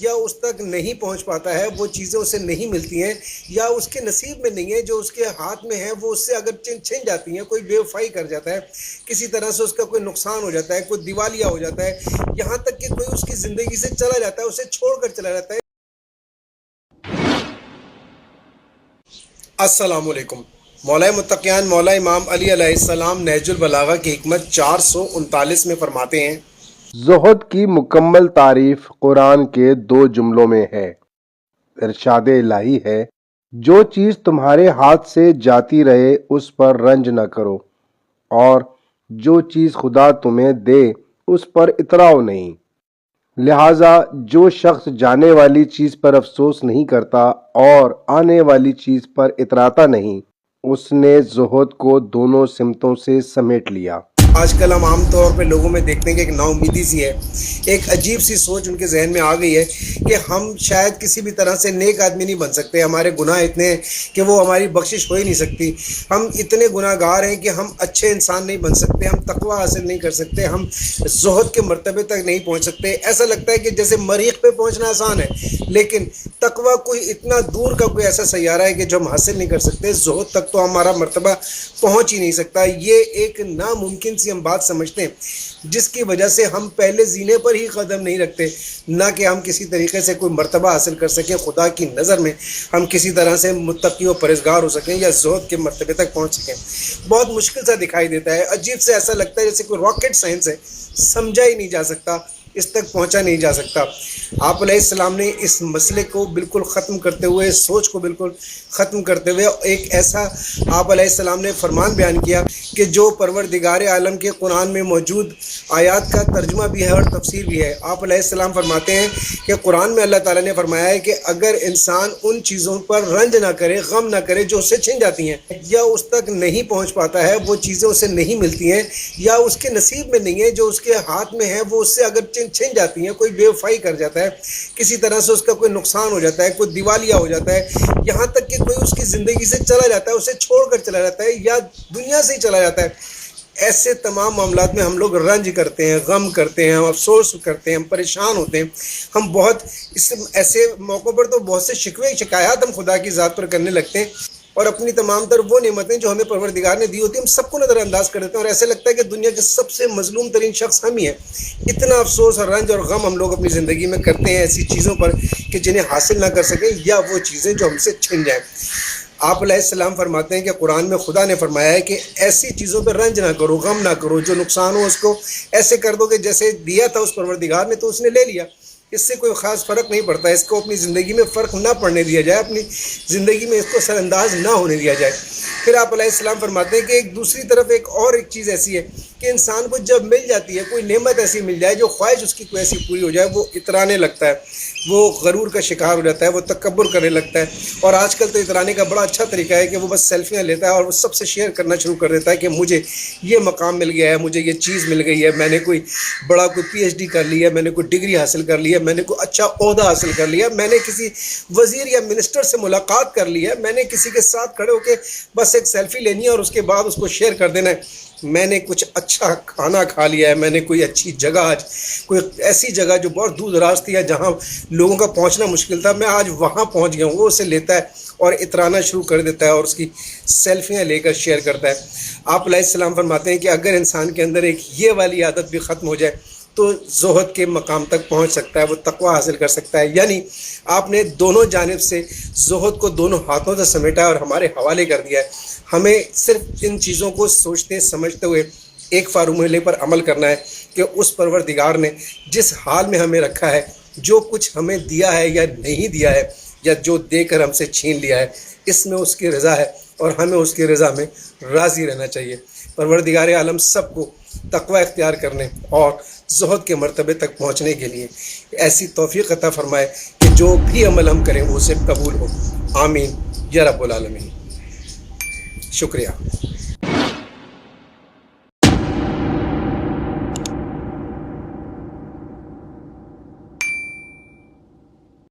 یا اس تک نہیں پہنچ پاتا ہے، وہ چیزیں اسے نہیں ملتی ہیں یا اس کے نصیب میں نہیں ہے، جو اس کے ہاتھ میں ہے وہ اس سے اگر چھن جاتی ہیں، کوئی بے وفائی کر جاتا ہے، کسی طرح سے اس کا کوئی نقصان ہو جاتا ہے، کوئی دیوالیہ ہو جاتا ہے، یہاں تک کہ کوئی اس کی زندگی سے چلا جاتا ہے، اسے چھوڑ کر چلا جاتا ہے۔ السلام علیکم۔ مولا متقیان مولا امام علی علیہ السلام نہج البلاغہ کی حکمت 439 میں فرماتے ہیں، زہد کی مکمل تعریف قرآن کے 2 جملوں میں ہے۔ ارشاد الہی ہے، جو چیز تمہارے ہاتھ سے جاتی رہے اس پر رنج نہ کرو، اور جو چیز خدا تمہیں دے اس پر اتراؤ نہیں۔ لہذا جو شخص جانے والی چیز پر افسوس نہیں کرتا اور آنے والی چیز پر اتراتا نہیں، اس نے زہد کو دونوں سمتوں سے سمیٹ لیا۔ آج کل ہم عام طور پہ لوگوں میں دیکھتے ہیں کہ ایک نا امیدی سی ہے، ایک عجیب سی سوچ ان کے ذہن میں آ گئی ہے کہ ہم شاید کسی بھی طرح سے نیک آدمی نہیں بن سکتے، ہمارے گناہ اتنے ہیں کہ وہ ہماری بخشش ہو ہی نہیں سکتی، ہم اتنے گناہ گار ہیں کہ ہم اچھے انسان نہیں بن سکتے، ہم تقویٰ حاصل نہیں کر سکتے، ہم زہد کے مرتبے تک نہیں پہنچ سکتے۔ ایسا لگتا ہے کہ جیسے مریخ پہ پہنچنا آسان ہے، لیکن تقویٰ کوئی اتنا دور کا کوئی ایسا سیارہ ہے کہ جو ہم حاصل نہیں کر سکتے، زہد تک تو ہمارا مرتبہ پہنچ ہی نہیں سکتا۔ یہ ایک ناممکن سی ہم بات سمجھتے ہیں، جس کی وجہ سے ہم پہلے زینے پر ہی قدم نہیں رکھتے، نہ کہ ہم کسی طریقے سے کوئی مرتبہ حاصل کر سکیں خدا کی نظر میں، ہم کسی طرح سے متقی و پرہیزگار ہو سکیں یا زہد کے مرتبے تک پہنچ سکیں۔ بہت مشکل سا دکھائی دیتا ہے، عجیب سے ایسا لگتا ہے جیسے کوئی راکٹ سائنس ہے، سمجھا ہی نہیں جا سکتا، اس تک پہنچا نہیں جا سکتا۔ آپ علیہ السلام نے اس مسئلے کو بالکل ختم کرتے ہوئے، سوچ کو بالکل ختم کرتے ہوئے ایک ایسا آپ علیہ السلام نے فرمان بیان کیا کہ جو پروردگار عالم کے قرآن میں موجود آیات کا ترجمہ بھی ہے اور تفسیر بھی ہے۔ آپ علیہ السلام فرماتے ہیں کہ قرآن میں اللہ تعالیٰ نے فرمایا ہے کہ اگر انسان ان چیزوں پر رنج نہ کرے، غم نہ کرے جو اس سے چھن جاتی ہیں یا اس تک نہیں پہنچ پاتا ہے، وہ چیزیں اسے نہیں ملتی ہیں یا اس کے نصیب میں نہیں ہے، جو اس کے ہاتھ میں ہے وہ اس سے اگر چھن جاتی ہیں، کوئی بے وفائی کر جاتا ہے، کسی طرح سے اس کا کوئی نقصان ہو جاتا ہے، کوئی دیوالیہ ہو جاتا ہے، یہاں تک کہ کوئی اس کی زندگی سے چلا جاتا ہے، اسے چھوڑ کر چلا جاتا ہے یا دنیا سے ہی چلا جاتا ہے، ایسے تمام معاملات میں ہم لوگ رنج کرتے ہیں، غم کرتے ہیں، ہم افسوس کرتے ہیں، ہم پریشان ہوتے ہیں، ہم بہت ایسے موقعوں پر تو بہت سے شکوے شکایات ہم خدا کی ذات پر کرنے لگتے ہیں اور اپنی تمام تر وہ نعمتیں جو ہمیں پروردگار نے دی ہوتی ہیں ہم سب کو نظر انداز کر دیتے ہیں اور ایسے لگتا ہے کہ دنیا کے سب سے مظلوم ترین شخص ہم ہی ہیں۔ اتنا افسوس اور رنج اور غم ہم لوگ اپنی زندگی میں کرتے ہیں ایسی چیزوں پر کہ جنہیں حاصل نہ کر سکیں یا وہ چیزیں جو ہم سے چھن جائیں۔ آپ علیہ السلام فرماتے ہیں کہ قرآن میں خدا نے فرمایا ہے کہ ایسی چیزوں پہ رنج نہ کرو، غم نہ کرو، جو نقصان ہو اس کو ایسے کر دو کہ جیسے دیا تھا اس پروردگار نے تو اس نے لے لیا، اس سے کوئی خاص فرق نہیں پڑتا، اس کو اپنی زندگی میں فرق نہ پڑنے دیا جائے، اپنی زندگی میں اس کو سر انداز نہ ہونے دیا جائے۔ پھر آپ علیہ السلام فرماتے ہیں کہ ایک دوسری طرف ایک چیز ایسی ہے کہ انسان کو جب مل جاتی ہے، کوئی نعمت ایسی مل جائے، جو خواہش اس کی کوئی ایسی پوری ہو جائے، وہ اترانے لگتا ہے، وہ غرور کا شکار ہو جاتا ہے، وہ تکبر کرنے لگتا ہے۔ اور آج کل تو اترانے کا بڑا اچھا طریقہ ہے کہ وہ بس سیلفیاں لیتا ہے اور وہ سب سے شیئر کرنا شروع کر دیتا ہے کہ مجھے یہ مقام مل گیا ہے، مجھے یہ چیز مل گئی ہے، میں نے کوئی پی ایچ ڈی کر لی ہے، میں نے کوئی ڈگری حاصل کر لی ہے، میں نے کوئی اچھا عہدہ حاصل کر لیا، میں نے کسی وزیر یا منسٹر سے ملاقات کر لی ہے، میں نے کسی کے ساتھ کھڑے ہو کے بس ایک سیلفی لینی ہے اور اس کے بعد اس کو شیئر کر دینا ہے، میں نے کچھ اچھا کھانا کھا لیا ہے، میں نے کوئی اچھی جگہ، آج کوئی ایسی جگہ جو بہت دور دراز تھی یا جہاں لوگوں کا پہنچنا مشکل تھا، میں آج وہاں پہنچ گیا ہوں، وہ اسے لیتا ہے اور اترانا شروع کر دیتا ہے اور اس کی سیلفیاں لے کر شیئر کرتا ہے۔ آپ علیہ السلام فرماتے ہیں کہ اگر انسان کے اندر ایک یہ والی عادت بھی ختم ہو جائے تو زہد کے مقام تک پہنچ سکتا ہے، وہ تقویٰ حاصل کر سکتا ہے۔ یعنی آپ نے دونوں جانب سے زہد کو دونوں ہاتھوں سے سمیٹا اور ہمارے حوالے کر دیا ہے۔ ہمیں صرف ان چیزوں کو سوچتے سمجھتے ہوئے ایک فارمولے پر عمل کرنا ہے کہ اس پروردگار نے جس حال میں ہمیں رکھا ہے، جو کچھ ہمیں دیا ہے یا نہیں دیا ہے یا جو دے کر ہم سے چھین لیا ہے، اس میں اس کی رضا ہے اور ہمیں اس کی رضا میں راضی رہنا چاہیے۔ پروردگار عالم سب کو تقوی اختیار کرنے اور زہد کے مرتبے تک پہنچنے کے لیے ایسی توفیق عطا فرمائے کہ جو بھی عمل ہم کریں وہ اسے قبول ہو۔ آمین یا رب العالمین۔ شکریہ۔